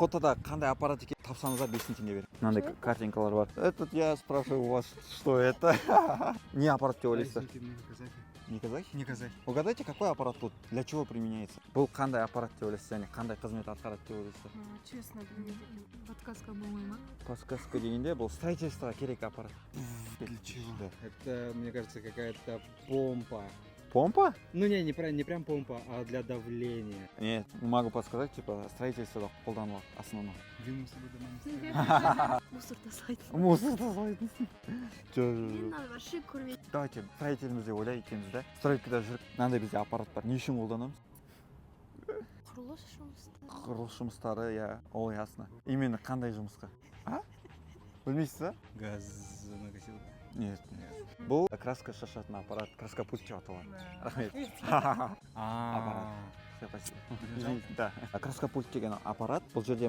фотода қандай аппарат екенін тапсаңыздар 5000 теңге беремін. Мынандай картинкалар бар. Этот я спрашиваю у вас, что это? Не аппарат деп ойлайсыздар? Не казахи? Не казахи. Угадайте, какой аппарат тут? Для чего применяется? Бұл қандай аппарат деп ойлайсыз, және қандай қызмет атқарады деп ойлайсыздар? Честно, подсказка болмай ма? Подсказка дегенде бұл строительствоға керек аппарат. Для чего? Да. Это, мне кажется, какая-то помпа. Помпа? Ну не прям помпа, а для давления. Нет, могу подсказать, типа строительствода қолданылады основном. Блин, мы с тобой дома не Мусор тасайды. Мусор тазалайтын. Мен мынаны вообще көрмеймін. Давайте строительміз деп ойлайық екенбіз да. Стройкада жүріп, мынандай бізде аппарат бар. Не үшін қолданамыз? Құрылыс жұмыстары. Құрылыс жұмыстары, иә, ол ясно. Именно қандай жұмысқа? А? Білмейсіз ба? газонокосилка. Нет, нет. Бұл краска шашатын аппарат, краска пульт деп аталады. Рахмет. Аппарат. Все, спасибо. Извините, да. Краска пульт деген аппарат, бұл жерде